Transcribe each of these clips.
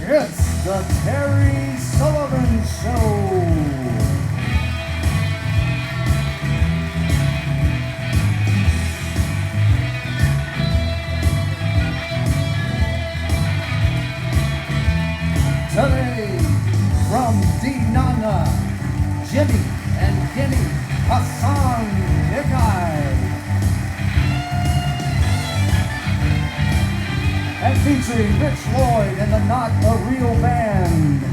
It's the Terry Sullivan Show. Today, from Dinana, Jemmy and Geni Hasangjekaj. And featuring Rich Lloyd and the Not a Real Band.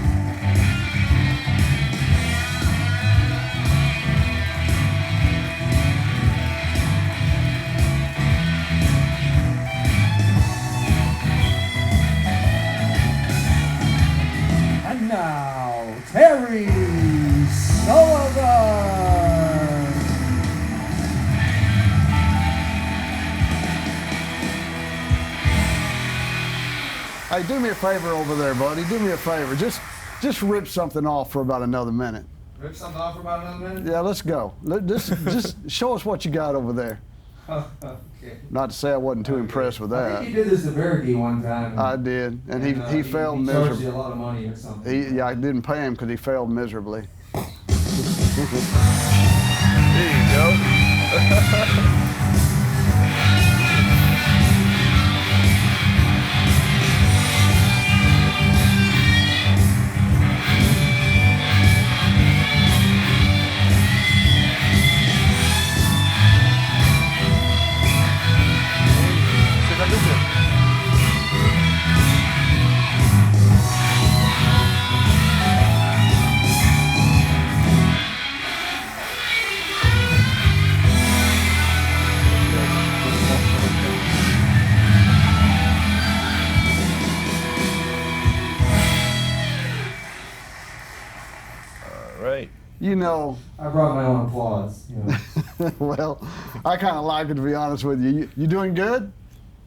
And now, Terry Sullivan. Hey, do me a favor over there, buddy. Do me a favor. Just rip something off for about another minute. Rip something off for about another minute? Yeah, let's go. Just show us what you got over there. Okay. Not to say I wasn't too impressed with that. I think you did this to Verity one time. I did, and he failed he miserably. charged you a lot of money or something. I didn't pay him because he failed miserably. There you go. Right. You know. I brought my own applause. You know. Well, I kind of like it, to be honest with you. You doing good?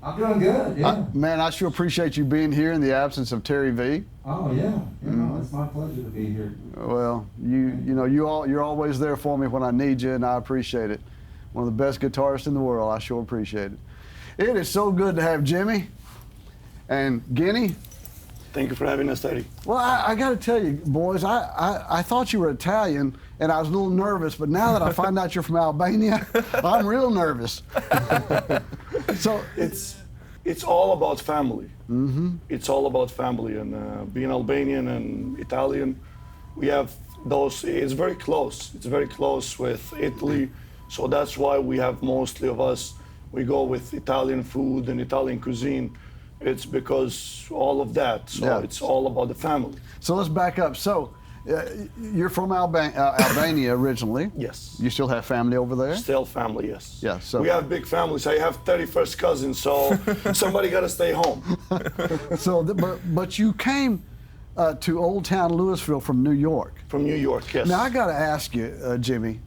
I'm doing good. Yeah. Man, I sure appreciate you being here in the absence of Terry V. Oh yeah. It's my pleasure to be here. Well, you're always there for me when I need you, and I appreciate it. One of the best guitarists in the world. I sure appreciate it. It is so good to have Jemmy and Geni. Thank you for having us, Terry. Well, I got to tell you, boys, I thought you were Italian, and I was a little nervous, but now that I find out you're from Albania, I'm real nervous. So it's all about family. Mm-hmm. It's all about family, and being Albanian and Italian, we have those. It's very close. It's very close with Italy, so that's why we have mostly of us. We go with Italian food and Italian cuisine. It's because all of that. So yeah. It's all about the family. So let's back up. So you're from Albania originally. Yes. You still have family over there? Still family, yes. Yeah. So we have big families. I have 31st cousins, so somebody got to stay home. So, but you came to Old Town Lewisville from New York. From New York, yes. Now I got to ask you, Jemmy,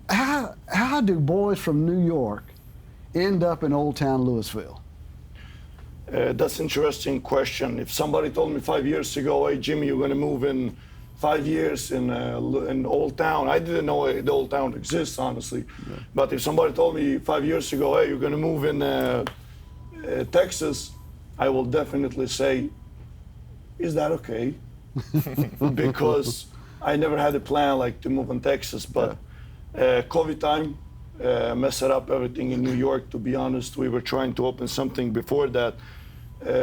how do boys from New York end up in Old Town Lewisville? That's an interesting question. If somebody told me 5 years ago, hey, Jimmy, you're going to move in 5 years in Old Town, I didn't know the Old Town exists, honestly. Yeah. But if somebody told me 5 years ago, hey, you're going to move in Texas, I will definitely say, is that okay? Because I never had a plan like to move in Texas, but COVID time messed up everything in New York, to be honest. We were trying to open something before that.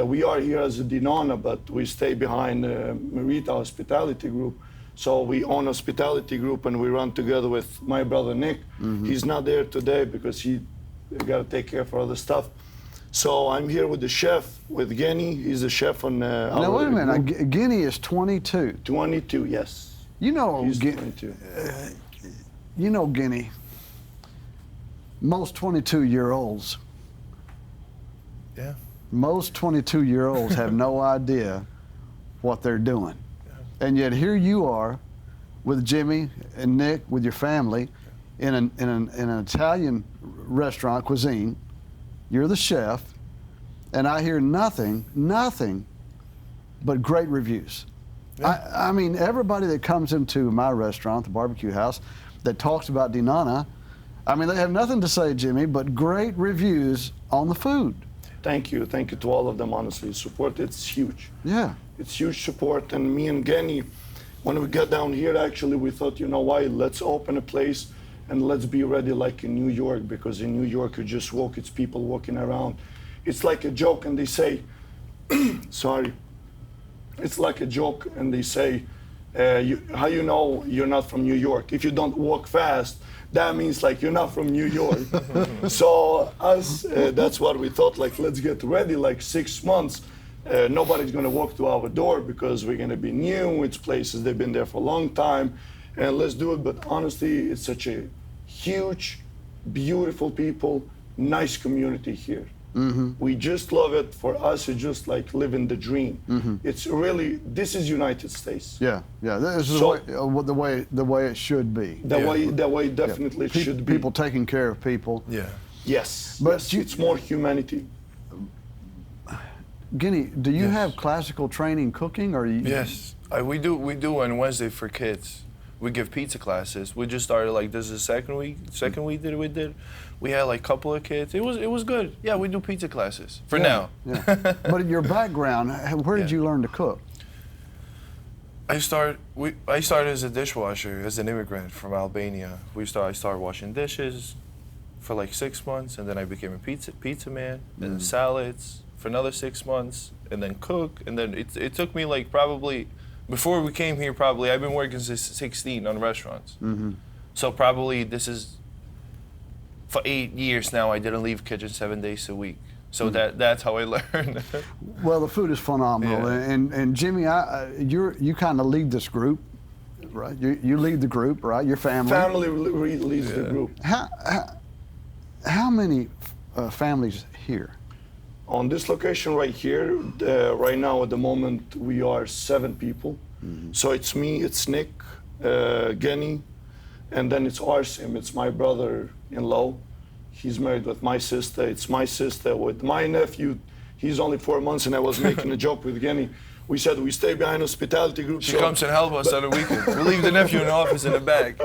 We are here as a Dinana, but we stay behind Merita Hospitality Group. So we own a hospitality group, and we run together with my brother Nick. Mm-hmm. He's not there today because he got to take care of other stuff. So I'm here with the chef, with Geni. He's the chef on now wait a minute, Geni is 22. 22, yes. You know, he's 22. You know, Geni, most 22-year-olds. Yeah. Most 22-year-olds have no idea what they're doing. Yeah. And yet here you are with Jemmy and Nick, with your family, in an Italian restaurant, cuisine. You're the chef, and I hear nothing but great reviews. Yeah. I mean, everybody that comes into my restaurant, the barbecue house, that talks about Dinana, I mean, they have nothing to say, Jimmy, but great reviews on the food. Thank you to all of them, honestly. Support, it's huge. Yeah. It's huge support, and me and Geni, when we got down here, actually, we thought, you know why, let's open a place and let's be ready like in New York, because in New York, you just walk, it's people walking around. It's like a joke, and they say, sorry, it's like a joke, and they say, how you know you're not from New York? If you don't walk fast, that means like you're not from New York. So us, that's what we thought, like let's get ready, like 6 months. Nobody's gonna walk to our door because we're gonna be new, it's places they've been there for a long time, and let's do it. But honestly, it's such a huge, beautiful people, nice community here. We just love it. For us, it's just like living the dream. It's really, this is United States. Yeah, yeah. This is So- the way it should be. The way definitely it should be. People taking care of people. Yeah. Yes, But yes, it's more humanity. Guinea, do you Yes. have classical training cooking, or you? Yes, we do on Wednesday for kids. We give pizza classes. We just started like this is the second week that we did. We had like a couple of kids. It was good. Yeah, we do pizza classes for now. Yeah. But your background, where did Yeah. you learn to cook? I started as a dishwasher as an immigrant from Albania. I started washing dishes for like 6 months, and then I became a pizza man, and then salads for another 6 months, and then cook, and then it took me like probably. Before we came here, probably, I've been working since 16 on restaurants. So probably this is, for 8 years now, I didn't leave kitchen 7 days a week. So that's how I learned. Well, the food is phenomenal, Yeah. and Jimmy, you kind of lead this group, right? You lead the group, right? Your family. Family leads the group. How many families here? On this location right here, right now at the moment, we are 7 people. So it's me, it's Nick, Geni, and then it's Arsim, it's my brother-in-law. He's married with my sister. It's my sister with my nephew. He's only 4 months, and I was making a joke with Geni. We said we stay behind hospitality group. She comes and helps us on the weekend. We leave the nephew in the office in the back.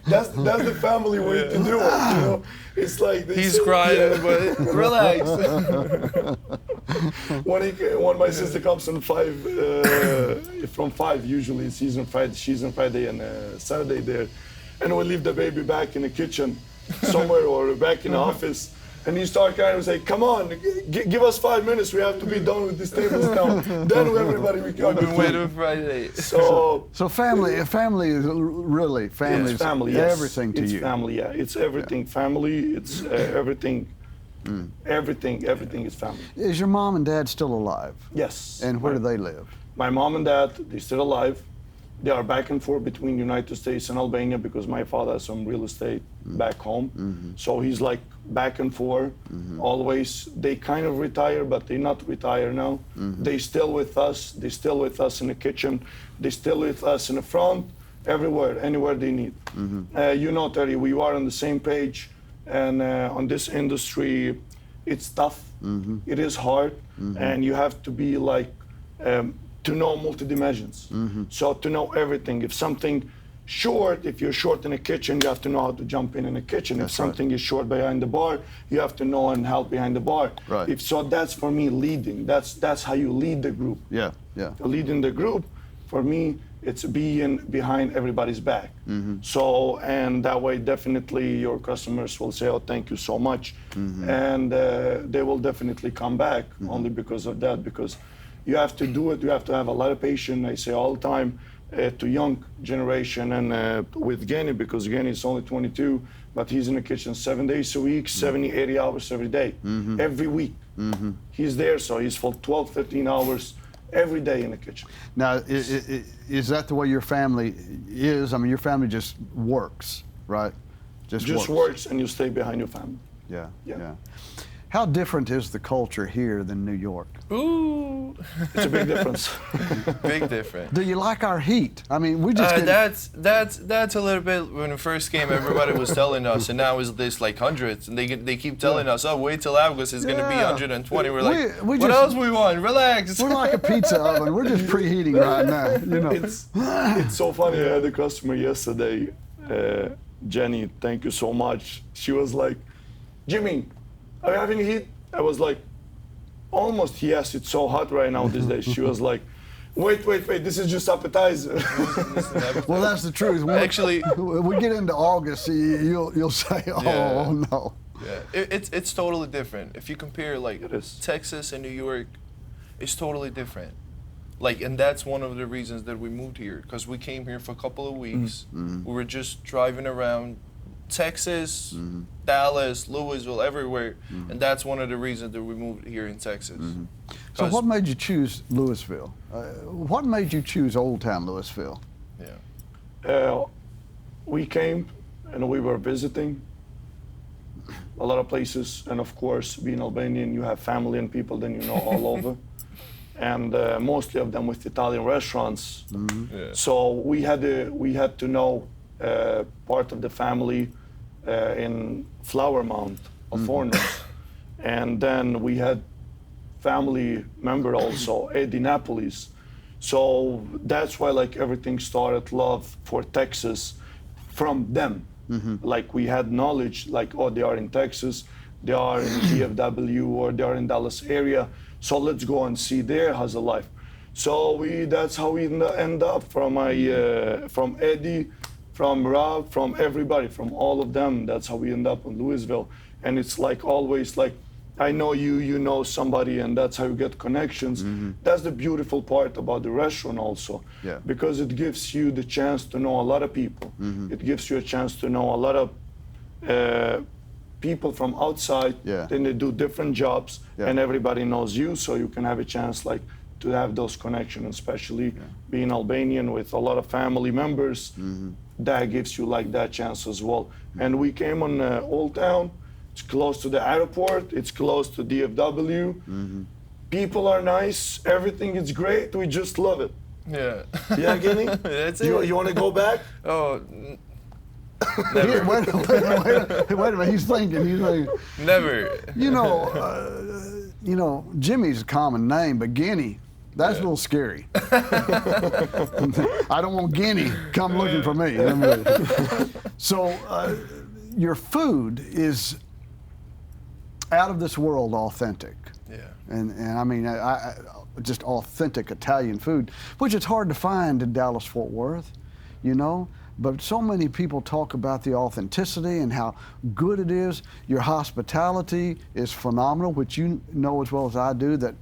That's the family way to do it, you know? It's like they He's say- crying, yeah. but relax. When my sister comes on 5, from 5 usually, she's on Friday and Saturday there, and we leave the baby back in the kitchen somewhere or back in the office, and you start kind of say, come on, give us 5 minutes, we have to be done with these tables now. Then everybody we come. I've been waiting Friday. So family is really family. it's is family, yes. everything to it's you. family, yeah. It's everything family. It's everything. Everything is family. Is your mom and dad still alive? Yes. And where do they live? My mom and dad, they're still alive. They are back and forth between United States and Albania because my father has some real estate back home. So he's like back and forth always. They kind of retire, but they're not retired now. They still with us. They still with us in the kitchen. They still with us in the front, everywhere, anywhere they need. You know, Terry, we are on the same page. And on this industry, it's tough. It is hard. And you have to be like, to know multi-dimensions. So to know everything. If something short, if you're short in the kitchen, you have to know how to jump in the kitchen. That's if something is short behind the bar, you have to know and help behind the bar. Right. So that's for me leading. That's how you lead the group. Yeah, yeah. Leading the group, for me, it's being behind everybody's back. So, and that way definitely your customers will say, oh, thank you so much. And they will definitely come back only because of that, because you have to do it, you have to have a lot of patience. I say all the time to young generation and with Geni, because Geni is only 22, but he's in the kitchen 7 days a week, 70, 80 hours every day, every week. He's there, so he's for 12, 13 hours every day in the kitchen. Now, is that the way your family is? I mean, your family just works, right? Just works and you stay behind your family. Yeah, Yeah. yeah. How different is the culture here than New York? Ooh, It's a big difference. big difference. Do you like our heat? I mean, we just get, That's a little bit. When we first came, everybody was telling us, and now it's this like hundreds, and they keep telling us, oh, wait till August, it's gonna be Yeah. 120. We're like, We what just- else we want? Relax. we're like a pizza oven. We're just preheating right now. You know. It's so funny. I had a customer yesterday, Jenny, thank you so much. She was like, Jimmy, are you having heat? I was like, almost yes, it's so hot right now these days. She was like, wait, this is just appetizer. Well, that's the truth. Actually, we get into August, you'll say, oh, Yeah. no. yeah, it's totally different. If you compare like It is. Texas and New York, it's totally different. Like, and that's one of the reasons that we moved here, because we came here for a couple of weeks. We were just driving around Texas, Dallas, Lewisville, everywhere, and that's one of the reasons that we moved here in Texas. So 'Cause- what made you choose Lewisville? What made you choose Old Town Lewisville? Yeah. We came and we were visiting a lot of places, and of course, being Albanian, you have family and people then you know all over, and mostly of them with Italian restaurants. Yeah. So we had to know part of the family in Flower Mount of foreigners, and then we had family member also Eddie Napolis. So that's why like everything started love for Texas from them. Like we had knowledge like, oh, they are in Texas, they are in DFW, or they are in Dallas area. So let's go and see their hustle life. So that's how we end up from from Eddie, from Rob, from everybody, from all of them. That's how we end up in Lewisville. And it's like always like, I know you, you know somebody, and that's how you get connections. That's the beautiful part about the restaurant also, Yeah. because it gives you the chance to know a lot of people. It gives you a chance to know a lot of people from outside. Yeah. Then they do different jobs, Yeah. and everybody knows you, so you can have a chance like to have those connections, especially being Albanian with a lot of family members. That gives you like that chance as well. And we came on Old Town. It's close to the airport. It's close to DFW. People are nice. Everything is great. We just love it. Yeah. Yeah, Geni? That's You, it. you want to go back? Oh, Here, wait a minute, he's thinking. never. You know, Jimmy's a common name, but Geni, that's a little scary. I don't want Geni come looking for me. So your food is out of this world authentic. Yeah. And I mean, just authentic Italian food, which is hard to find in Dallas, Fort Worth, you know? But so many people talk about the authenticity and how good it is. Your hospitality is phenomenal, which you know as well as I do, that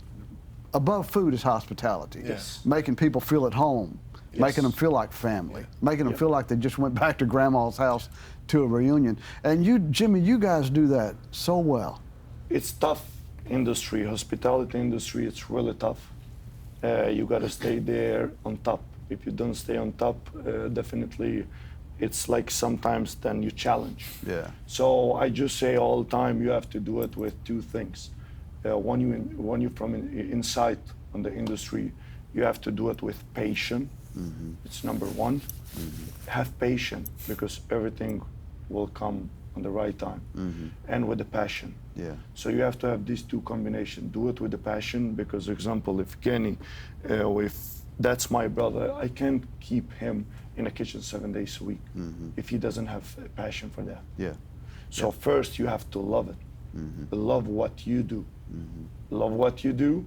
above food is hospitality. Yes. Making people feel at home, making them feel like family, making them feel like they just went back to grandma's house to a reunion. And you, Jimmy, you guys do that so well. It's tough industry, hospitality industry. It's really tough. You got to stay there on top. If you don't stay on top, definitely, it's like sometimes then you challenge. Yeah. So I just say all the time, you have to do it with two things. One you from inside on the industry, you have to do it with patience. It's number one. Have patience, because everything will come on the right time, and with the passion. Yeah. So you have to have these two combinations. Do it with the passion, because, example, if Geni, if that's my brother, I can't keep him in a kitchen 7 days a week if he doesn't have a passion for that. Yeah. So first you have to love it. Love what you do. Love what you do,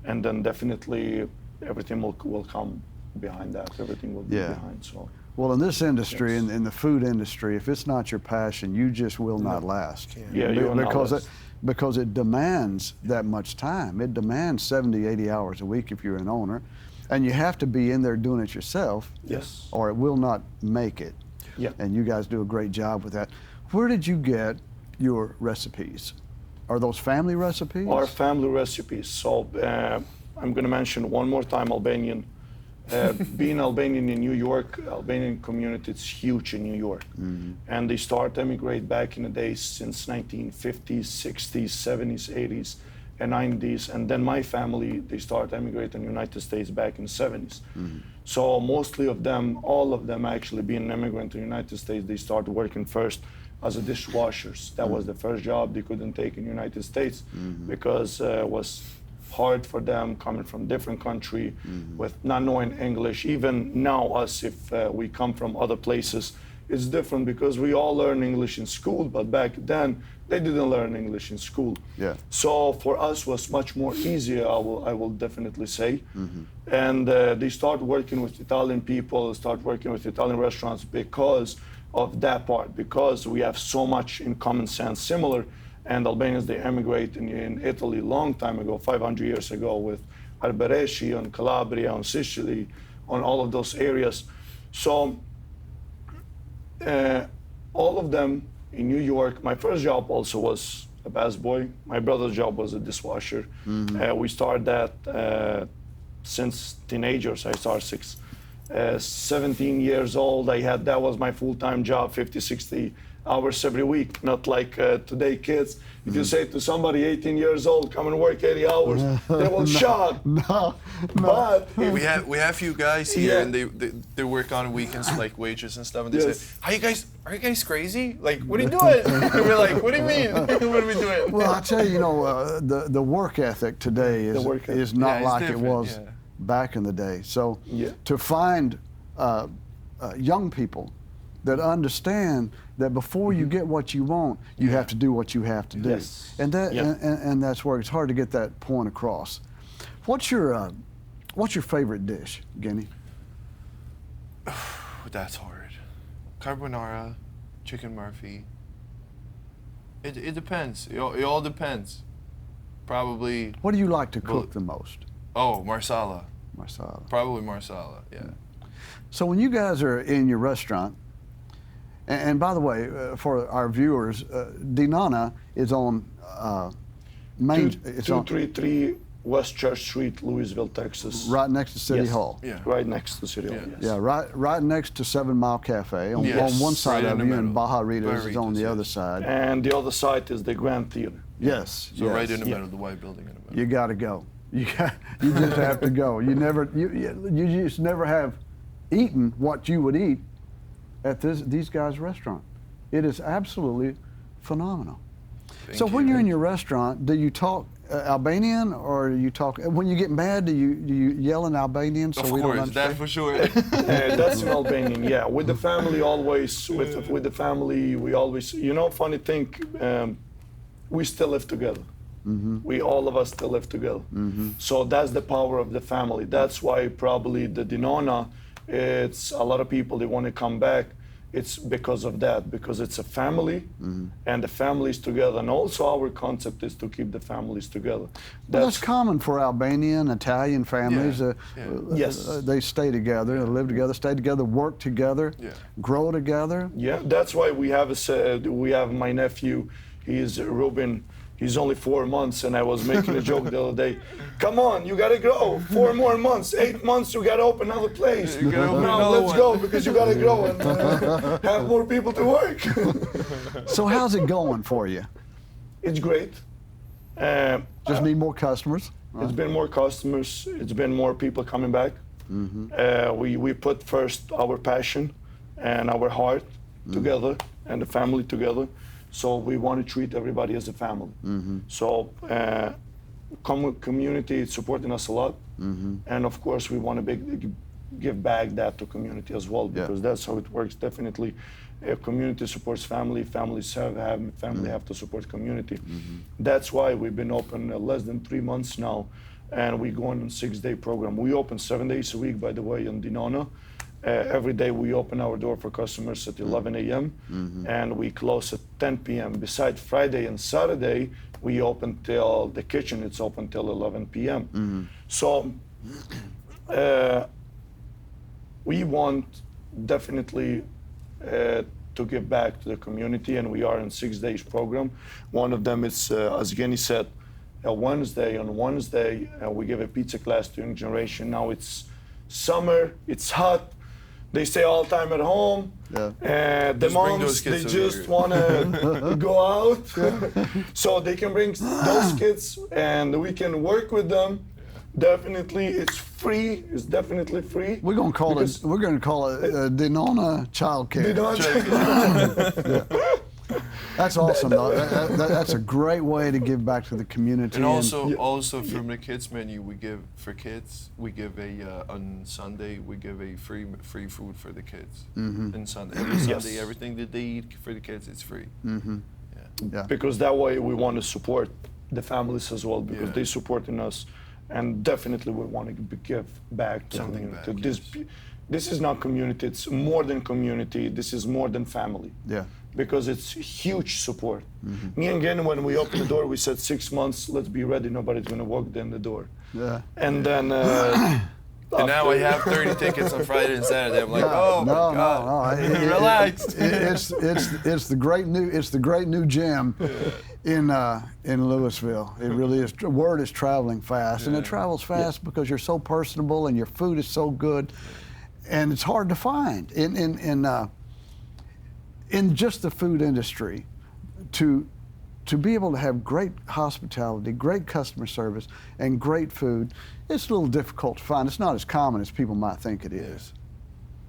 and then definitely everything will come behind that. Everything will be behind. So. Well, in this industry, in the food industry, if it's not your passion, you just will not last. Yeah, you will not last. Because it demands that much time. It demands 70, 80 hours a week if you're an owner. And you have to be in there doing it yourself, Yes. or it will not make it. Yeah. And you guys do a great job with that. Where did you get your recipes? Are those family recipes? Our family recipes. So I'm going to mention one more time Albanian. Being Albanian in New York, Albanian community is huge in New York. And they start emigrate back in the days since 1950s, 60s, 70s, 80s, and 90s. And then my family, they start emigrate in the United States back in the 70s. So mostly of them, all of them actually being an immigrant to the United States, they start working first as a dishwashers. That was the first job they couldn't take in the United States because it was hard for them coming from different country with not knowing English. Even now, us, if we come from other places, it's different because we all learn English in school, but back then They didn't learn English in school. Yeah. So for us was much more easier, I will definitely say. And they start working with Italian people, start working with Italian restaurants because of that part, because we have so much in common sense similar. And Albanians, they emigrate in Italy long time ago, 500 years ago, with Alberesci on Calabria, on Sicily, on all of those areas. So all of them in New York, my first job also was a busboy. My brother's job was a dishwasher. We started that since teenagers. I started 17 years old. That was my full-time job, 50, 60 hours every week, not like today kids. If you say to somebody 18 years old, come and work 80 hours, they will shock. No. But if, We have few guys here, Yeah. and they work on weekends like waiters and stuff, and they Yes. say, are you guys crazy? Like, what are you doing?" And we're like, "What do you mean? What are we doing?" Well, I tell you, the work ethic today is work ethic. is not Yeah, it's like it different, was yeah. back in the day. So Yeah. to find young people that understand that before you get what you want, you have to do what you have to do, Yes. and that Yeah. and that's where it's hard to get that point across. What's your favorite dish, Geni? That's hard. Carbonara, chicken Murphy. It depends. It all depends. Probably. What do you like to Well- cook the most, Marsala. Marsala? Probably Marsala. Yeah. So when you guys are in your restaurant, and by the way, for our viewers, Dinana is on Main. It's on 233 West Church Street, Lewisville, Texas. right next to City Yes. Hall. Yeah. Right next to City Hall. Yeah. Yes. Yeah, right next to 7 Mile Cafe. On Yes, one side right in of the you, and middle. Baja Ritas is on Barritas, the yes. other side. And the other side is the Grand Theater. Yes. So yes. right in the Yeah. middle, the white building in the middle. You got to go. You just have to go. You just never have eaten what you would eat at these guys' restaurant. It is absolutely phenomenal. So Thank when you. you're in your restaurant, do you talk Albanian, or do you talk? When you get mad, do you yell in Albanian so Of we don't course, understand? that for sure. That's in Albanian, yeah. With the family, always, with the family, we always, funny thing, we still live together. We, all of us still live together. So that's the power of the family. That's why probably the Dinana, it's a lot of people, they want to come back. It's because of that, because it's a family and the families together. And also our concept is to keep the families together. Well, that's common for Albanian, Italian families. Yeah, yeah. Yes. They stay together, live together, stay together, work together, Yeah. grow together. Yeah, that's why we have my nephew. He's Ruben. He's only 4 months, and I was making a joke the other day. Come on, you gotta grow. 4 more months, 8 months, you gotta open another place. You gotta open Now another let's one. go, because you gotta grow and have more people to work. So how's it going for you? It's great. Just need more customers. It's been more customers. It's been more people coming back. We put first our passion and our heart together, and the family together. So we want to treat everybody as a family. So community is supporting us a lot, and of course we want to give back that to community as well, because that's how it works. Definitely, community supports family. Families have to support community. That's why we've been open less than 3 months now, and we go on a 6-day program. We open 7 days a week, by the way, in Dinana. Every day we open our door for customers at 11 a.m. And we close at 10 p.m. Besides Friday and Saturday, we open till the kitchen. It's open till 11 p.m. So we want definitely to give back to the community, and we are in 6 days program. One of them is, as Geni said, Wednesday. On Wednesday, we give a pizza class to young generation. Now it's summer, it's hot. They stay all the time at home. The Just bring those moms, they kids over just here. want to go out. So they can bring those kids and we can work with them. Definitely, it's free. It's definitely free. We're gonna call it. We're gonna call it Dinana childcare. They don't. That's awesome. Though. That's a great way to give back to the community. And also from the kids menu, we give for kids. We give on Sunday we give a free food for the kids. And Sunday, every Sunday, everything that they eat for the kids, it's free. Yeah. Yeah. Because that way we want to support the families as well, because Yeah. they supporting us, and definitely we want to give back to Something community. back, This, yes. this is not community, it's more than community, this is more than family. Yeah. Because it's huge support. Mm-hmm. Me and Geni, when we opened the door, we said 6 months, let's be ready, nobody's gonna walk in the door. Yeah. And then And now I after- have 30 tickets on Friday and Saturday. I'm like, oh no, my God. no. Relax. It's the great new gym in Lewisville. It really is. Word is traveling fast, and it travels fast because you're so personable and your food is so good, and it's hard to find in just the food industry to be able to have great hospitality, great customer service, and great food. It's a little difficult to find. It's not as common as people might think it is.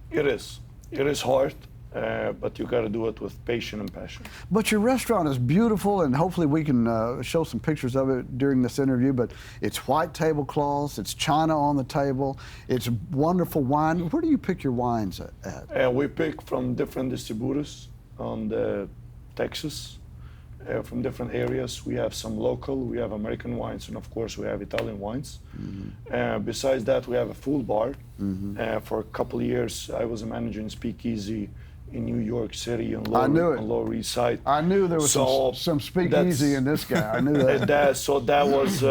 It is. It is hard, but you got to do it with patience and passion. But your restaurant is beautiful, and hopefully we can show some pictures of it during this interview, but it's white tablecloths, it's china on the table, it's wonderful wine. Where do you pick your wines at? We pick from different distributors on the Texas, from different areas. We have some local, we have American wines, and of course we have Italian wines. Besides that, we have a full bar. For a couple of years, I was a manager in Speakeasy in New York City on I knew it. on Lower East Side. I knew there was So some speakeasy that's- in this guy. I knew that. So that was,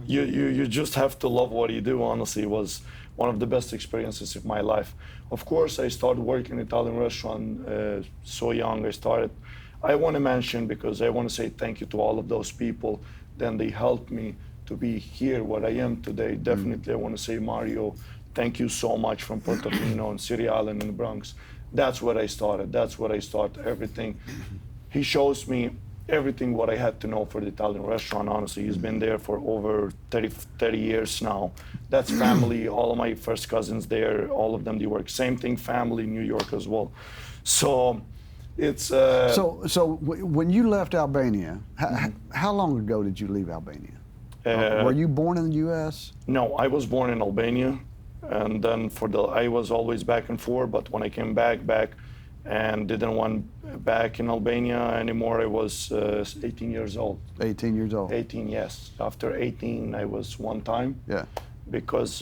you just have to love what you do. Honestly, it was one of the best experiences of my life. Of course, I started working in Italian restaurant so young. I want to mention, because I want to say thank you to all of those people. Then they helped me to be here where I am today. Definitely, I want to say Mario, thank you so much from Portofino and City Island in the Bronx. That's where I started. That's where I started everything. He shows me everything what I had to know for the Italian restaurant. Honestly, he's been there for over 30 years now. That's family. All of my first cousins there, all of them, they work. Same thing, family in New York as well. So it's... So when you left Albania, how long ago did you leave Albania? Were you born in the U.S.? No, I was born in Albania, and then I was always back and forth. But when I came back, and didn't want back in Albania anymore, I was 18 years old. 18 years old. 18, yes. After 18, I was one time. Yeah. Because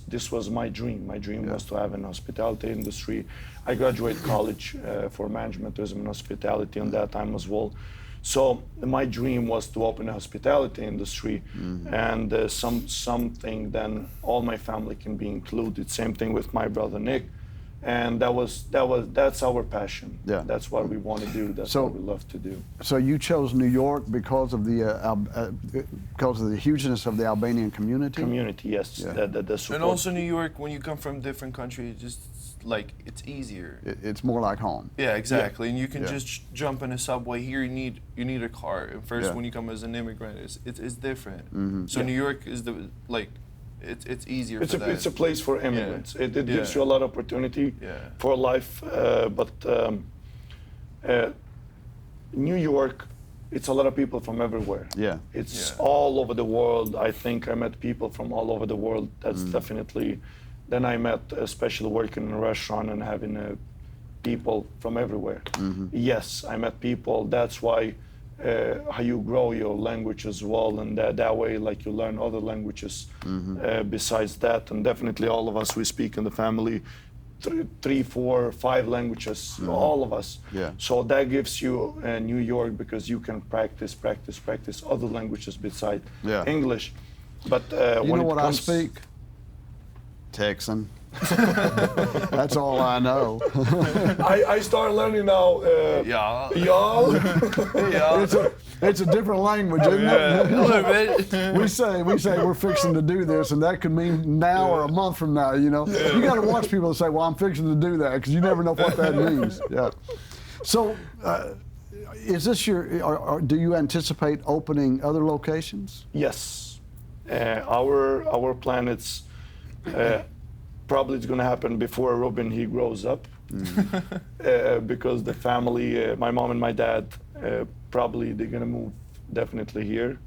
this was my dream. My dream was to have an hospitality industry. I graduated college for management, tourism, and hospitality on that time as well. So my dream was to open a hospitality industry, and something then all my family can be included. Same thing with my brother Nick, and that's our passion. Yeah. That's what we want to do. That's what we love to do. So you chose New York because of the hugeness of the Albanian community? Community, yes. Yeah. The support. And also New York, when you come from different countries, just like it's easier. It's more like home. Yeah, exactly. And you can Yeah. just jump in a subway. Here you need a car. And first, Yeah. when you come as an immigrant, it's different. So Yeah. New York is it's easier. It's for that. it's a place for immigrants. It gives Yeah. you a lot of opportunity for life, but New York, it's a lot of people from everywhere. Yeah. It's Yeah. all over the world. I think I met people from all over the world. That's definitely. Then I met, especially working in a restaurant and having people from everywhere. Yes, I met people. That's why how you grow your language as well, and that way, like you learn other languages besides that. And definitely, all of us we speak in the family 3, 4, 5 languages. All of us. Yeah. So that gives you New York, because you can practice other languages besides English. But You when know it what comes, I speak? Texan. That's all I know. I start learning now. Yeah. Y'all. Yeah. It's a different language, isn't Yeah, it? a little bit. We say we're fixing to do this, and that could mean now or a month from now. You know, you got to watch people that say, "Well, I'm fixing to do that," because you never know what that means. Yeah. So, is this or do you anticipate opening other locations? Yes. Our plan is probably it's going to happen before Robin he grows up, because the family, my mom and my dad, probably they're going to move definitely here.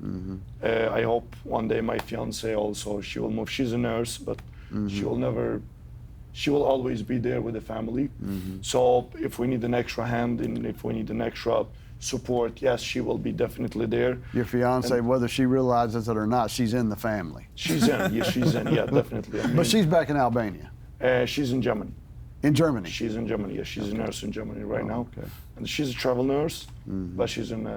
I hope one day my fiance also, she will move. She's a nurse, but she will never she will always be there with the family. So if we need an extra hand and if we need an extra support, yes, she will be definitely there. Your fiance, whether she realizes it or not, she's in the family. She's in, yeah, she's in, yeah, definitely. I mean, But she's back in Albania. she's in Germany. In Germany. She's in Germany, yeah, she's a nurse in Germany right now. Okay. And she's a travel nurse, but she's in,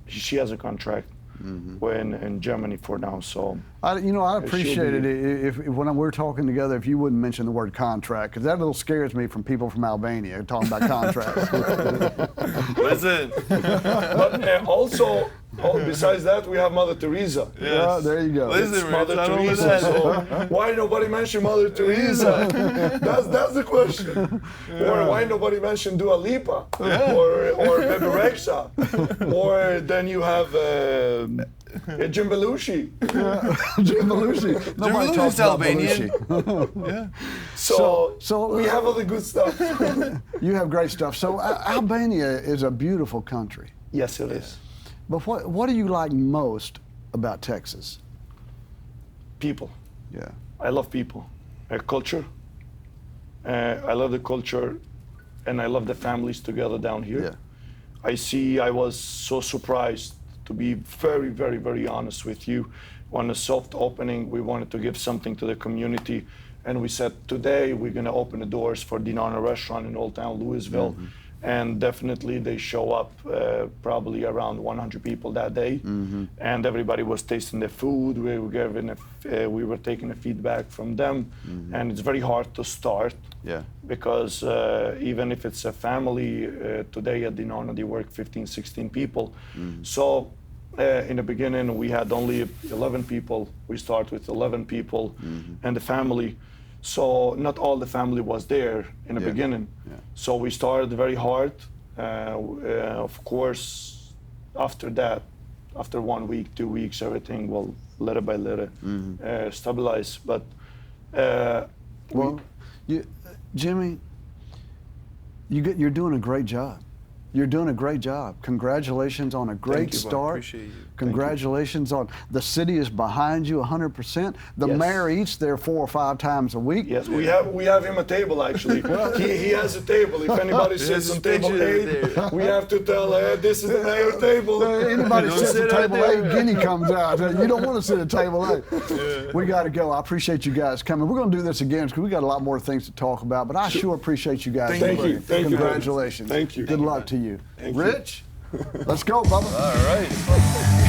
she has a contract in Germany for now, so. I appreciate be- it if when we're talking together, if you wouldn't mention the word contract, because that little scares me from people from Albania talking about contracts. Listen. But also, besides that, we have Mother Teresa. Yeah, there you go. Listen, It's Mother Rich, I don't Teresa. know So why nobody mention Mother Teresa? That's the question. Or why nobody mention Dua Lipa or Bebe Rexha? Or then you have Jim Belushi. Jim Belushi. Nobody Belushi's talks about Albanian. Belushi. Yeah. So we have all the good stuff. You have great stuff. So Albania is a beautiful country. Yes, it is. But what do you like most about Texas? People. Yeah. I love people. Culture. I love the culture, and I love the families together down here. Yeah. I was so surprised, to be very, very, very honest with you. On a soft opening, we wanted to give something to the community, and we said, today we're gonna open the doors for Dinana restaurant in Old Town Lewisville. And definitely they show up probably around 100 people that day, and everybody was tasting the food. We were taking the feedback from them, and it's very hard to start. Yeah. Because even if it's a family, today at Dinana they work 15, 16 people. So in the beginning we had only 11 people. We start with 11 people and the family. So not all the family was there in the beginning. Yeah. So we started very hard. Of course, after that, after 1 week, 2 weeks, everything will little by little stabilize. But Jimmy, you're doing a great job. You're doing a great job. Congratulations on a great you, boy. start. Appreciate you. Congratulations on the city is behind you 100%. The Yes. mayor eats there 4 or 5 times a week. yes, we have him a table actually. he has a table. If anybody sits on table 8, we have to tell this is the mayor table. Anybody Don't sits at sit right table there. 8, Geni comes out. You don't want to sit at table 8. We got to go. I appreciate you guys coming. We're going to do this again because we got a lot more things to talk about. But I sure appreciate you guys. Thank you. Thank you. Congratulations. Thank you. Good luck to you. Thank you. Rich, let's go, Bubba. All right.